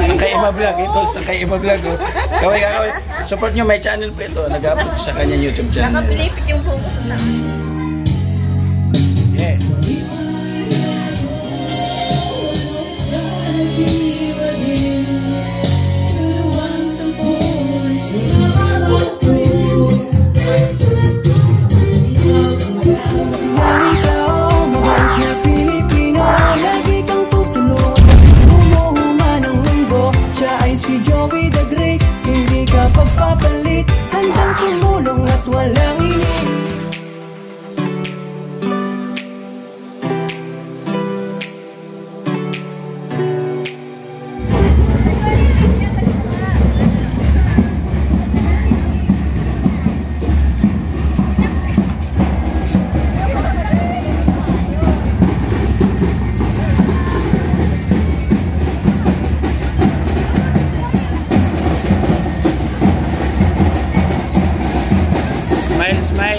Sangkay Vlog. Ito, Sangkay Vlog. Oh. Kaway. Support nyo, may channel po ito. Nag-upload sa kanyang YouTube channel. Nakapilipit yung focus na. Yeah.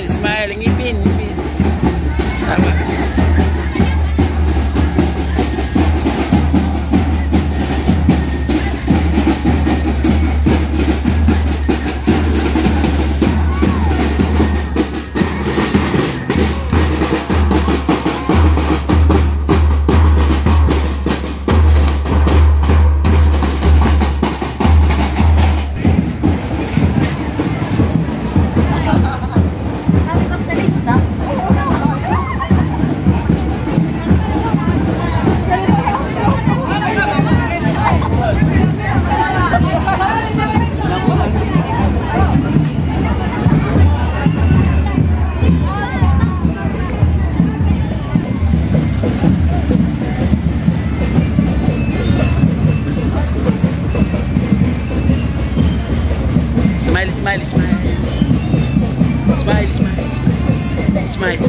Smile, ngipin. Tama. Smile.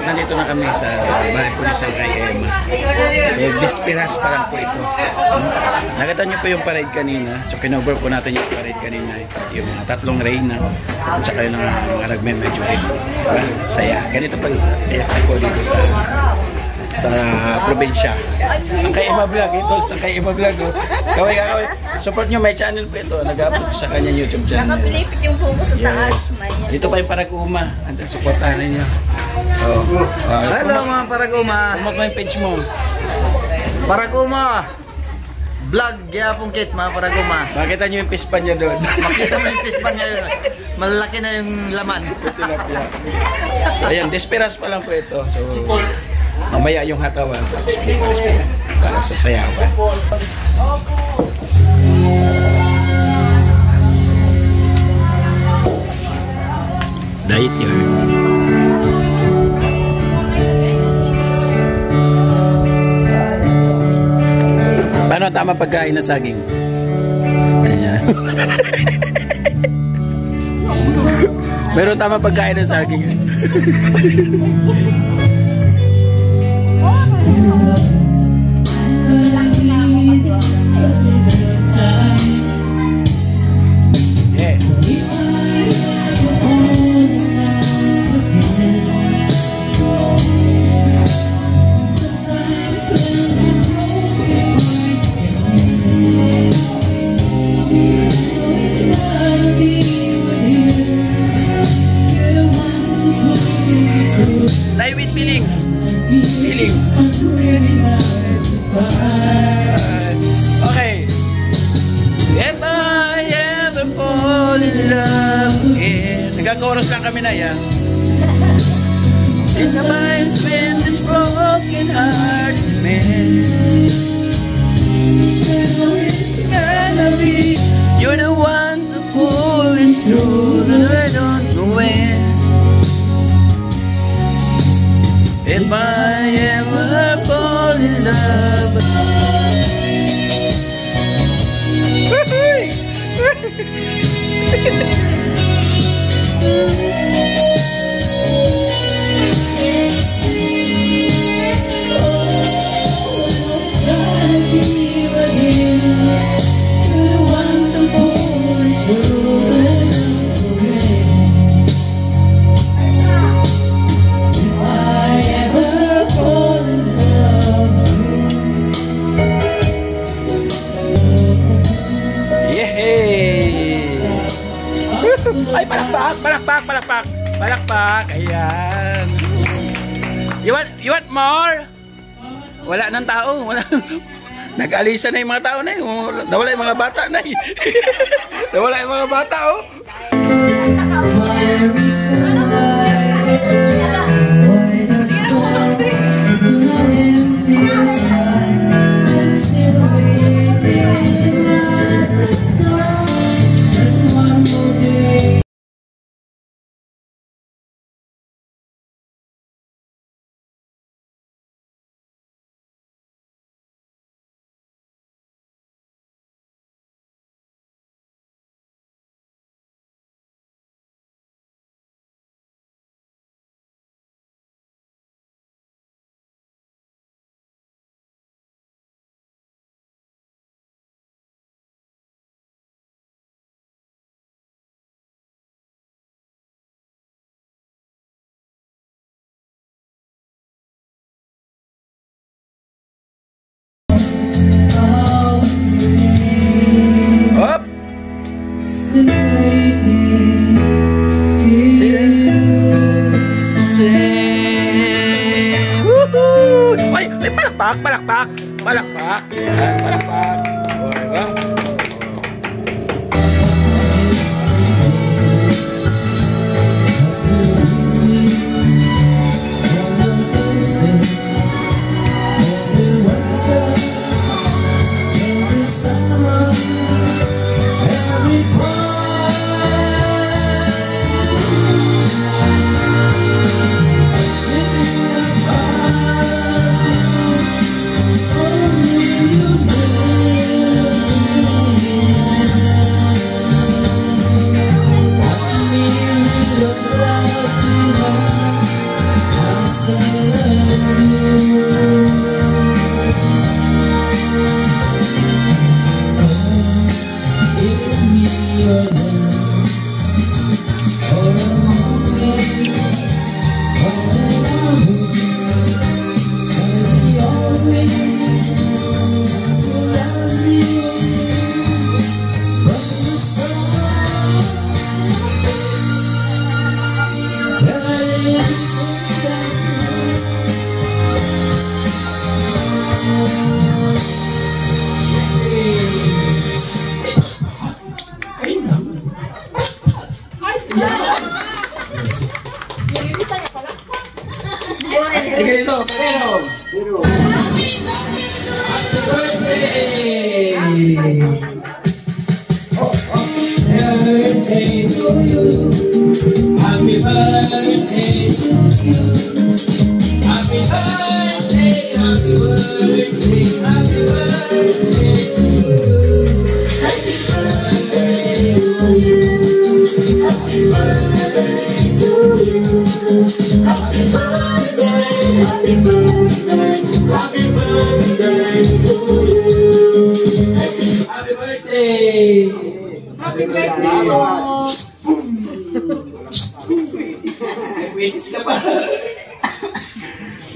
Nandito na kami sa bahay po ni Sangkay. So, bisperas pa lang po ito. Nakita nyo po yung parade kanina. So, kinover po natin yung parade kanina. Yung mga tatlong reyna. At saka yung mga nagme-medyo rin. Saya. Ganito pa sa Fiesta po dito sa probinsya. Sangkay Vlog. Ito, Sangkay Vlog. Oh. Kaway. Support nyo, may channel po ito. Nag-upload sa kanyang YouTube channel. Nakapilipit yung buko sa taas. Yes. Dito pa yung Paraguma. Andang supportahan ninyo. Hello mga Paraguma. Kumot mo yung page mo. Paraguma. Vlog, gyapong kit mga Paraguma. Makita nyo yung pispan niya doon. Makita mo yung pispan niya yun. Malaki na yung laman. So ayan, desperas pa lang po ito. So mamaya yung hatawan. Para sa sayawan. Diet yarn. Paano ang tama pagkain ng saging? Ayan. Meron tama pagkain ng saging. Yeah. Live with feelings. Okay. If I ever fall in love again. Nagka-chorus lang kami na yan. In the minds when this broken heart man. You're the one to pull it through, and I don't know when. If I ever fall in love. Ay, palakpak. Ayan. You want more? Wala nang tao. Wala. Nag-alisa na yung mga tao na yun. Nawala yung mga bata na yun. Nawala yung mga bata, oh. Up. Ay, palakpak. Yan, palakpak. O, diba?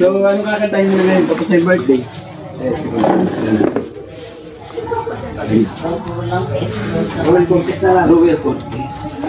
So, ano kakantahin mo na ngayon? Tapos na yung birthday? Royal Conquest na lang. Royal Conquest.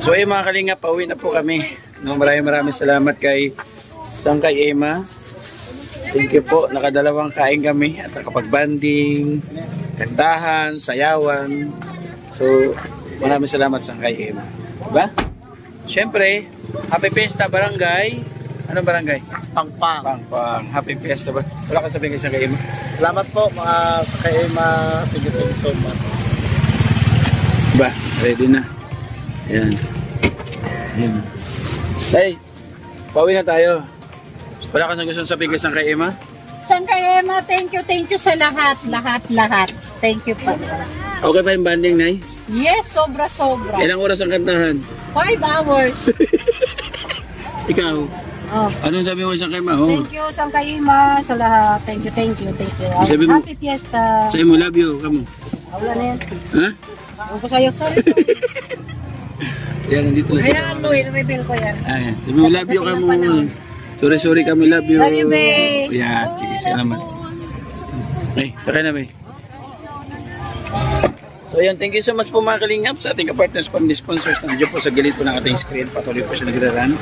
So ay mga kalinga, pauwi na po kami. No, maraming salamat kay Sangkay Emma. Thank you po. Nakadalawang kain kami at nakapag-banding, kantahan, sayawan. So maraming salamat Sangkay Emma. Diba? Siyempre, Happy Fiesta Barangay. Anong barangay? Pangpang. Pangpang. Happy Fiesta ba? Wala ka sabihin kay Sangkay mo? Salamat po mga Sangkay. Thank you so much. Ba, ready na. Ayan. Ayan. Hey, pauwi na tayo. Wala ka gusto sabihin kay Sangkay Emma? Sangkay Emma, thank you sa lahat. Lahat. Thank you pa. Okay pa yung banding, Nay? Yes, sobra. Ilang oras ang kantahan? 5 hours. Ikaw? Oh. Anong sabi mo sa Sangkay Ma? Oh. Thank you, Sangkay Emma, sa lahat. Thank you. Sabi mo- Happy Fiesta. Sabi mo, love you, kamo. Wala na yan. Ha? Huwag ko sa'yo, sorry. Yan, nandito na siya. Ayan, i-reveal ko yan. Ayan. Sabi mo, love you, kamo. Sorry kami, love you. Love you, babe. Yan, sige, salamat. Ay, sakay na, babe. So yan, thank you so much po mga kalingap sa ating partners, family sponsors. Nandiyo po sa gilid po ng ating screen. Patuloy po siya nagre-run.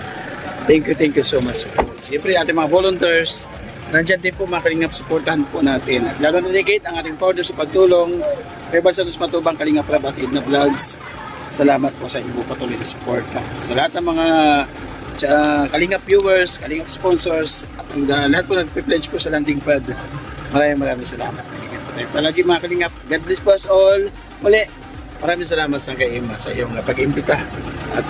Thank you so much po. Siyempre ating mga volunteers, nandiyan din po mga kalingap, supportahan po natin. At lalo na dedicate ang ating powder sa pagtulong kay Balsados Matubang, Kalingap Rab at Edna Vlogs. Salamat po sa inyong patuloy na support. Sa lahat ng mga Kalingap viewers, Kalingap sponsors, at lahat po nagpe-pledge po sa landing pad. Maraming salamat. Palagi mga Kalingap, God bless po us all. Muli, maraming salamat Sangkay Emma sa iyong pag-imbita at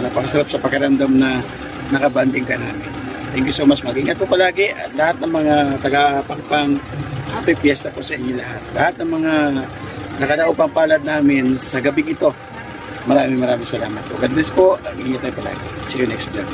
napakasarap sa pakiramdam na nakabanding ka namin. Thank you so much. Mag-ingat po palagi at lahat ng mga taga-Pangpang, happy fiesta po sa inyo lahat. Lahat ng mga nakadaupang palad namin sa gabing ito, maraming salamat po. God bless po. Mag-ingat tayo palagi. See you next vlog.